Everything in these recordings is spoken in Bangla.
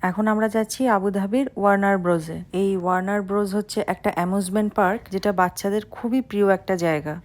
এখন আমরা যাচ্ছি আবুধাবির ওয়ার্নার ব্রোজে। এই ওয়ার্নার ব্রোজ হচ্ছে একটা অ্যামিউজমেন্ট পার্ক, যেটা বাচ্চাদের খুবই প্রিয় একটা জায়গা।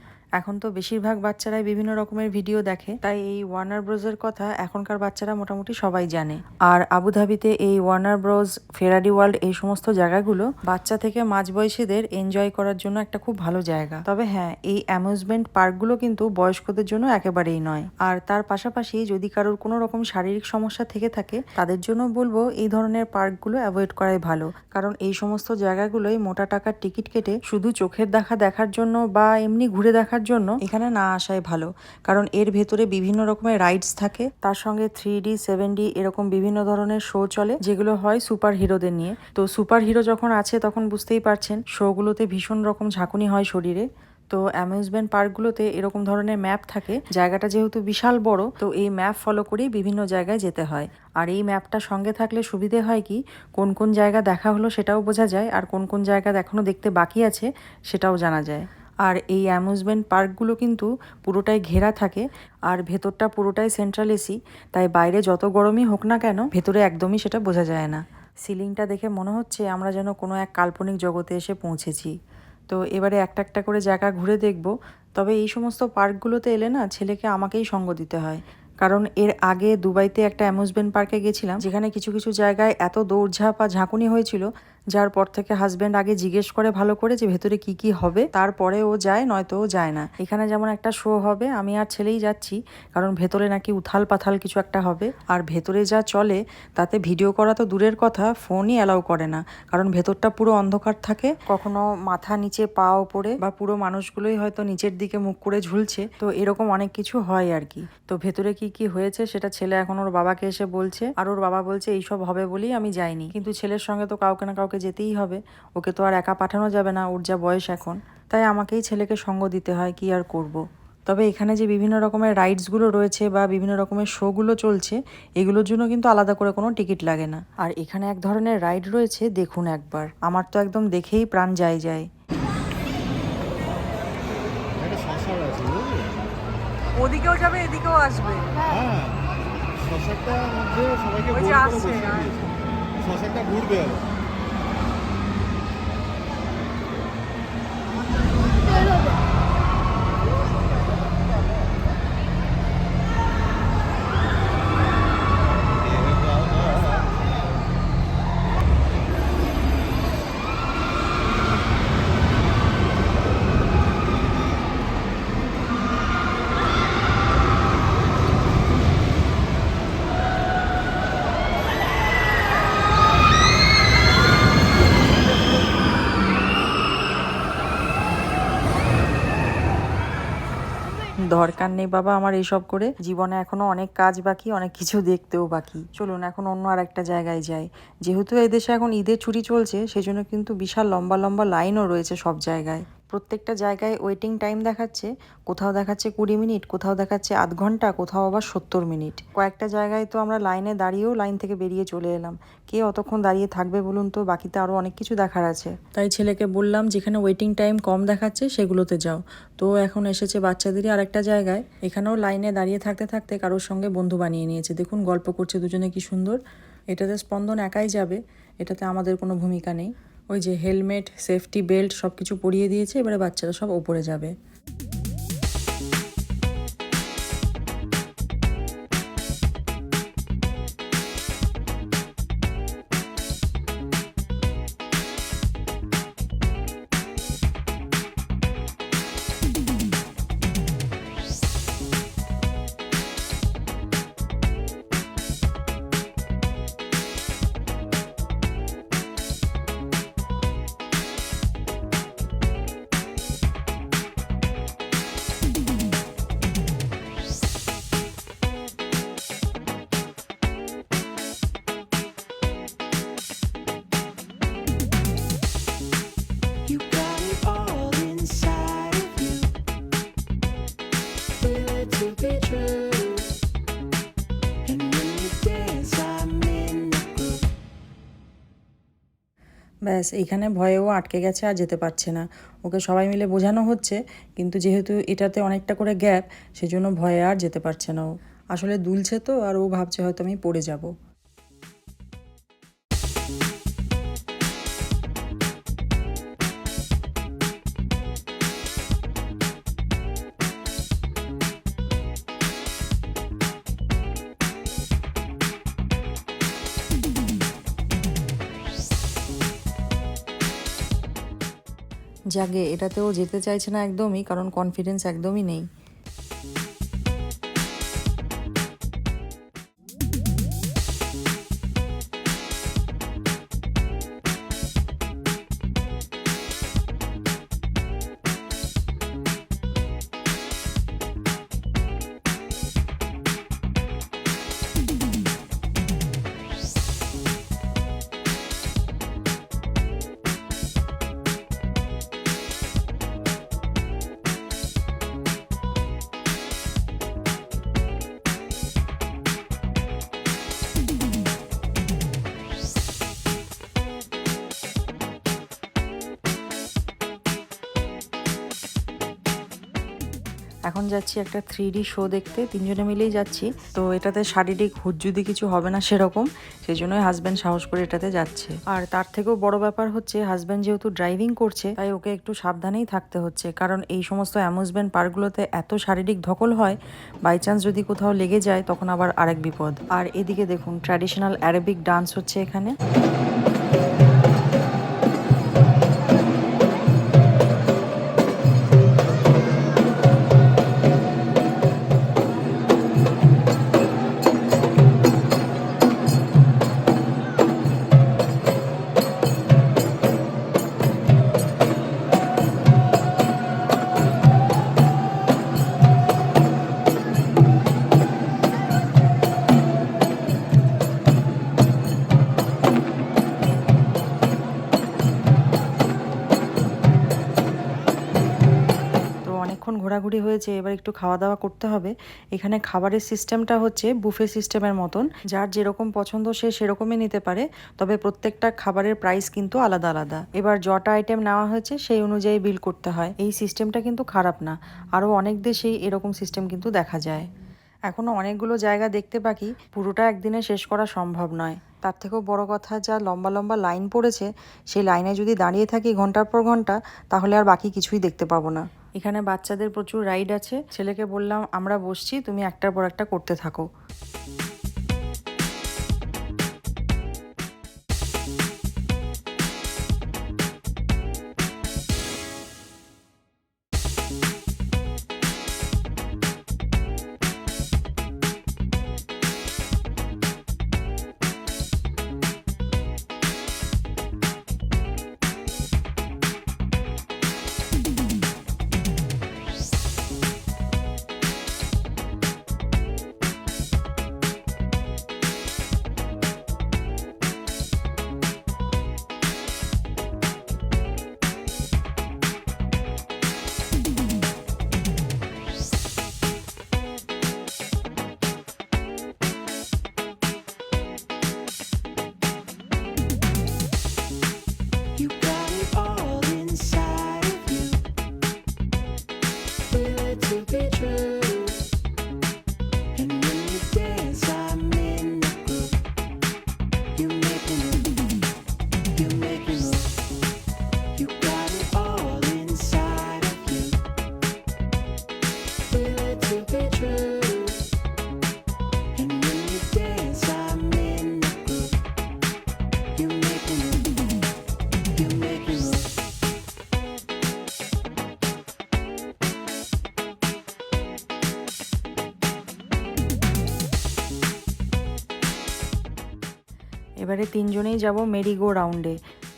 এখন তো বেশিরভাগ বাচ্চারাই বিভিন্ন রকমের ভিডিও দেখে, তাই এই ওয়ার্নার ব্রোজের কথা এখনকার বাচ্চারা মোটামুটি সবাই জানে। আর আবুধাবিতে এই ওয়ার্নার ব্রোজ, ফেরারি ওয়ার্ল্ড, এই সমস্ত জায়গাগুলো বাচ্চা থেকে মাঝবয়সীদের এনজয় করার জন্য একটা খুব ভালো জায়গা। তবে হ্যাঁ, এই অ্যামিউজমেন্ট পার্কগুলো কিন্তু বয়স্কদের জন্য একেবারেই নয়। আর তার পাশাপাশি যদি কারোর কোনো রকম শারীরিক সমস্যা থেকে থাকে, তাদের জন্য বলবো এই ধরনের পার্কগুলো অ্যাভয়েড করাই ভালো। কারণ এই সমস্ত জায়গাগুলোই মোটা টাকার টিকিট কেটে শুধু চোখের দেখার জন্য বা এমনি ঘুরে দেখার জন্য এখানে না আসাই ভালো। কারণ এর ভেতরে বিভিন্ন রকমের রাইডস থাকে, তার সঙ্গে 3D 7D এরকম বিভিন্ন ধরনের শো চলে, যেগুলো হয় সুপার হিরোদের নিয়ে। তো সুপার হিরো যখন আছে তখন বুঝতেই পারছেন শোগুলোতে ভীষণ রকম ঝাঁকুনি হয় শরীরে। তো অ্যামিউজমেন্ট পার্কগুলোতে এরকম ধরনের ম্যাপ থাকে। জায়গাটা যেহেতু বিশাল বড়, তো এই ম্যাপ ফলো করেই বিভিন্ন জায়গায় যেতে হয়। আর এই ম্যাপটা সঙ্গে থাকলে সুবিধে হয় কি, কোন কোন জায়গা দেখা হলো সেটাও বোঝা যায়, আর কোন কোন জায়গা এখনো দেখতে বাকি আছে সেটাও জানা যায়। আর এই অ্যামিউজমেন্ট পার্কগুলো কিন্তু পুরোটাই ঘেরা থাকে, আর ভেতরটা পুরোটাই সেন্ট্রাল এসি, তাই বাইরে যত গরমই হোক না কেন ভেতরে একদমই সেটা বোঝা যায় না। সিলিংটা দেখে মনে হচ্ছে আমরা যেন কোনো এক কাল্পনিক জগতে এসে পৌঁছেছি। তো এবারে একটা একটা করে জায়গা ঘুরে দেখব। তবে এই সমস্ত পার্কগুলোতে এলে না ছেলেকে আমাকেই সঙ্গ দিতে হয়। কারণ এর আগে দুবাইতে একটা অ্যামিউজমেন্ট পার্কে গেছিলাম, যেখানে কিছু কিছু জায়গায় এত দৌড়ঝাঁপ আর ঝাঁকুনি হয়েছিল, যার পর থেকে হাজব্যান্ড আগে জিজ্ঞেস করে ভালো করে যে ভেতরে কি কি হবে, তারপরে ও যায়, নয়তো ও যায় না। এখানে যেমন একটা শো হবে, আমি আর ছেলেই যাচ্ছি, কারণ ভেতরে নাকি উথাল পাথাল কিছু একটা হবে। আর ভেতরে যা চলে তাতে ভিডিও করা তো দূরের কথা, ফোনই অ্যালাউ করে না। কারণ ভেতরটা পুরো অন্ধকার থাকে, কখনো মাথা নিচে পা ওপরে, বা পুরো মানুষগুলোই হয়তো নিচের দিকে মুখ করে ঝুলছে। তো এরকম অনেক কিছু হয় আর কি। তো ভেতরে কি কি হয়েছে সেটা ছেলে এখন ওর বাবাকে এসে বলছে, আর ওর বাবা বলছে এইসব হবে বলেই আমি যাইনি। কিন্তু ছেলের সঙ্গে তো কাউকে না কাউকে যেতেই হবে, ওকে তো আর একা পাঠানো যাবে না, ওর যা বয়স এখন। তাই আমাকেই ছেলেকে সঙ্গ দিতে হয়, কি আর করব। তবে এখানে যে বিভিন্ন রকমের রাইডসগুলো রয়েছে বা বিভিন্ন রকমের শোগুলো চলছে, এগুলোর জন্য কিন্তু আলাদা করে কোনো টিকিট লাগে না। আর এখানে এক ধরনের রাইড রয়েছে, দেখুন একবার, আমার তো একদম দেখেই প্রাণ যায় যায়। ওদিকেও যাবে, এদিকেও আসবে। হ্যাঁ, শসাটার মধ্যে সবাইকে গোল করে বসিয়ে দিয়েছে। শসাটা ঘুরবে আর দরকার নেই বাবা আমার এইসব করে, জীবনে এখনো অনেক কাজ বাকি, অনেক কিছু দেখতেও বাকি। চলুন এখন অন্য আর একটা জায়গায় যাই। যেহেতু এই দেশে এখন ঈদের ছুটি চলছে, সেজন্য কিন্তু বিশাল লম্বা লম্বা লাইনও রয়েছে সব জায়গায়। প্রত্যেকটা জায়গায় ওয়েটিং টাইম দেখাচ্ছে, কোথাও দেখাচ্ছে 20 মিনিট, কোথাও দেখাচ্ছে আধ ঘন্টা, কোথাও আবার 70 মিনিট। কয়েকটা জায়গায় তো আমরা লাইনে দাঁড়িয়েও লাইন থেকে বেরিয়ে চলে এলাম। কে অতক্ষণ দাঁড়িয়ে থাকবে বলুন তো, বাকিতে আরও অনেক কিছু দেখার আছে। তাই ছেলেকে বললাম যেখানে ওয়েটিং টাইম কম দেখাচ্ছে সেগুলোতে যাও। তো এখন এসেছে বাচ্চাদেরই আরেকটা জায়গায়, এখানেও লাইনে দাঁড়িয়ে থাকতে থাকতে কারোর সঙ্গে বন্ধু বানিয়ে নিয়েছে। দেখুন গল্প করছে দুজনে, কি সুন্দর। এটাতে স্পন্দন একাই যাবে, এটাতে আমাদের কোনো ভূমিকা নেই। ওই যে হেলমেট, সেফটি বেল্ট সব কিছু পরিয়ে দিয়েছে, এবারে বাচ্চারা সব ওপরে যাবে। You got it all inside of you. Feel it to be true. And when you dance, I'm in the groove. ব্যাস এইখানে ভয়েও আটকে গেছে, আর যেতে পারছে না। ওকে সবাই মিলে বোঝানো হচ্ছে, কিন্তু যেহেতু এটাতে অনেকটা করে গ্যাপ, সেজন্য ভয়ে আর যেতে পারছে না ও। আসলে দুলছে তো, আর ও ভাবছে হয়তো আমি পড়ে যাব। জাগে এটাতেও যেতে চাইছে না একদমই, কারণ কনফিডেন্স একদমই নেই। এখন যাচ্ছি একটা 3D শো দেখতে, তিনজনে মিলেই যাচ্ছি। তো এটাতে শারীরিক হুজ্জুদি কিছু হবে না সেরকম, সেই জন্যই হাজব্যান্ড সাহস করে এটাতে যাচ্ছে। আর তার থেকেও বড় ব্যাপার হচ্ছে হাজব্যান্ড যেহেতু ড্রাইভিং করছে, তাই ওকে একটু সাবধানেই থাকতে হচ্ছে, কারণ এই সমস্ত অ্যামিউজমেন্ট পার্কগুলোতে এত শারীরিক ধকল হয়, বাই চান্স যদি কোথাও লেগে যায় তখন আবার আরেক বিপদ। আর এদিকে দেখুন ট্র্যাডিশনাল অ্যারাবিক ডান্স হচ্ছে এখানে। ঘোরাঘুরি হয়েছে, এবার একটু খাওয়া দাওয়া করতে হবে। এখানে খাবারের সিস্টেমটা হচ্ছে বুফে সিস্টেমের মতন, যার যেরকম পছন্দ সে সেরকমই নিতে পারে, তবে প্রত্যেকটা খাবারের প্রাইস কিন্তু আলাদা আলাদা। এবার যটা আইটেম নেওয়া হয়েছে সেই অনুযায়ী বিল করতে হয়। এই সিস্টেমটা কিন্তু খারাপ না, আরও অনেক দেশেই এরকম সিস্টেম কিন্তু দেখা যায়। এখনও অনেকগুলো জায়গা দেখতে বাকি, পুরোটা একদিনে শেষ করা সম্ভব নয়। তার থেকেও বড় কথা, যা লম্বা লম্বা লাইন পড়েছে, সেই লাইনে যদি দাঁড়িয়ে থাকি ঘন্টার পর ঘন্টা, তাহলে আর বাকি কিছুই দেখতে পাবো না। এখানে বাচ্চাদের প্রচুর রাইড আছে। ছেলেকে বললাম আমরা বসছি, তুমি একটার পর একটা করতে থাকো। You got it all inside of you. Feel it to be true. And when you dance, I'm in the groove. You make me move. You make me move. You got it all inside of you. Feel it to be true. And when you dance, I'm in the groove. You make me move. You make me move. এবারে তিনজনেই যাব মেরিগো রাউন্ডে।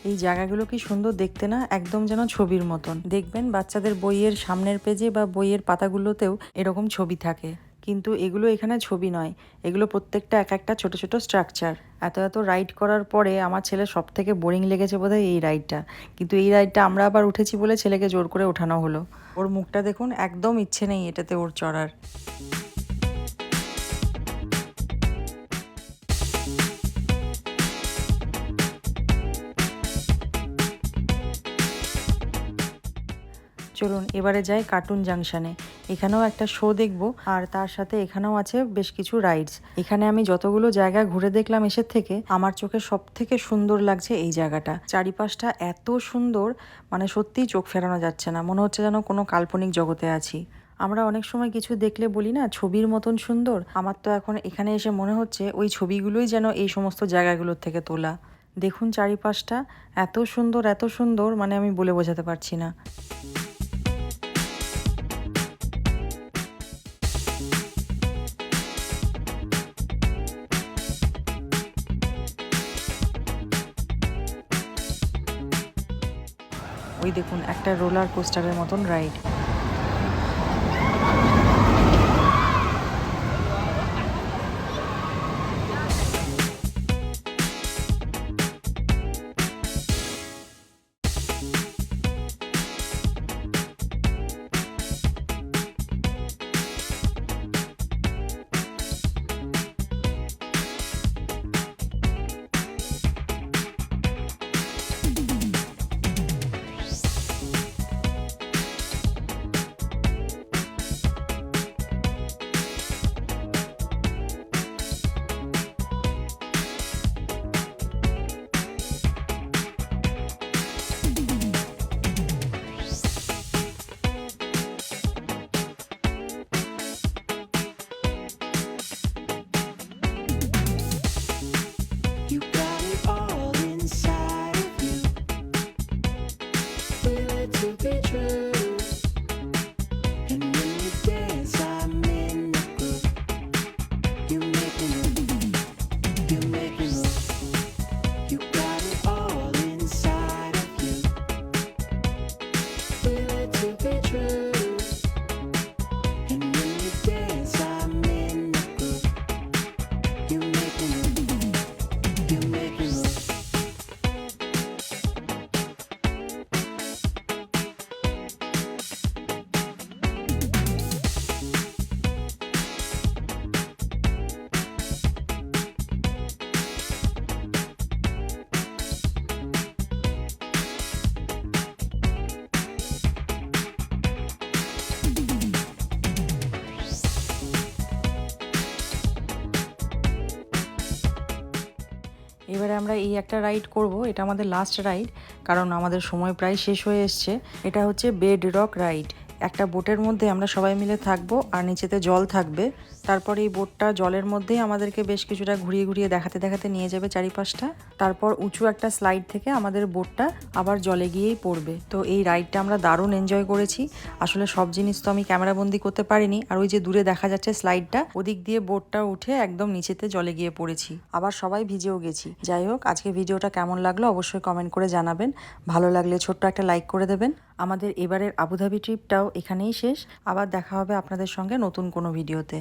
এই জায়গাগুলো কি সুন্দর দেখতে না, একদম যেন ছবির মতন। দেখবেন বাচ্চাদের বইয়ের সামনের পেজে বা বইয়ের পাতাগুলোতেও এরকম ছবি থাকে, কিন্তু এগুলো এখানে ছবি নয়, এগুলো প্রত্যেকটা এক একটা ছোট ছোট স্ট্রাকচার। এত এত রাইড করার পরে আমার ছেলে সব থেকে বোরিং লেগেছে বোধহয় এই রাইডটা, কিন্তু এই রাইডটা আমরা আবার উঠেছি বলে ছেলেকে জোর করে ওঠানো হলো। ওর মুখটা দেখুন, একদম ইচ্ছে নেই এটাতে ওর চড়ার। চলুন এবারে যাই কার্টুন জাংশনে। এখানেও একটা শো দেখবো, আর তার সাথে এখানেও আছে বেশ কিছু রাইডস। এখানে আমি যতগুলো জায়গা ঘুরে দেখলাম এসের থেকে, আমার চোখে সব থেকে সুন্দর লাগছে এই জায়গাটা। চারিপাশটা এত সুন্দর, মানে সত্যিই চোখ ফেরানো যাচ্ছে না, মনে হচ্ছে যেন কোনো কাল্পনিক জগতে আছি। আমরা অনেক সময় কিছু দেখলে বলি না ছবির মতন সুন্দর, আমার তো এখন এখানে এসে মনে হচ্ছে ওই ছবিগুলোই যেন এই সমস্ত জায়গাগুলোর থেকে তোলা। দেখুন চারিপাশটা এত সুন্দর, মানে আমি বলে বোঝাতে পারছি না। ওই দেখুন একটা রোলার কোস্টারের মতন ride. You got it all inside of you. Feel it to be true. And when you dance, I'm in the groove. You make me move. You make me move. You got it all inside of you. Feel it to be true. And when you dance, I'm in the groove. You make me move. You make me move. এবারে আমরা এই একটা রাইড করব, এটা আমাদের লাস্ট রাইড, কারণ আমাদের সময় প্রায় শেষ হয়ে এসছে। এটা হচ্ছে বেড রক রাইড। একটা বোটের মধ্যে আমরা সবাই মিলে থাকবো আর নিচেতে জল থাকবে। তারপর এই বোটটা জলের মধ্যেই আমাদেরকে বেশ কিছুটা ঘুরিয়ে দেখাতে নিয়ে যাবে চারিপাশটা। তারপর উঁচু একটা স্লাইড থেকে আমাদের বোটটা আবার জলে গিয়েই পড়বে। তো এই রাইডটা আমরা দারুণ এনজয় করেছি। আসলে সব জিনিস তো আমি ক্যামেরাবন্দি করতে পারিনি। আর ওই যে দূরে দেখা যাচ্ছে স্লাইডটা, ওদিক দিয়ে বোটটা উঠে একদম নিচেতে জলে গিয়ে পড়েছি। আবার সবাই ভিজেও গেছি। যাই হোক, আজকে ভিডিওটা কেমন লাগলো অবশ্যই কমেন্ট করে জানাবেন। ভালো লাগলে ছোট্ট একটা লাইক করে দেবেন। আমাদের এবারের আবুধাবি ট্রিপটাও এখানেই শেষ। আবার দেখা হবে আপনাদের সঙ্গে নতুন কোনো ভিডিওতে।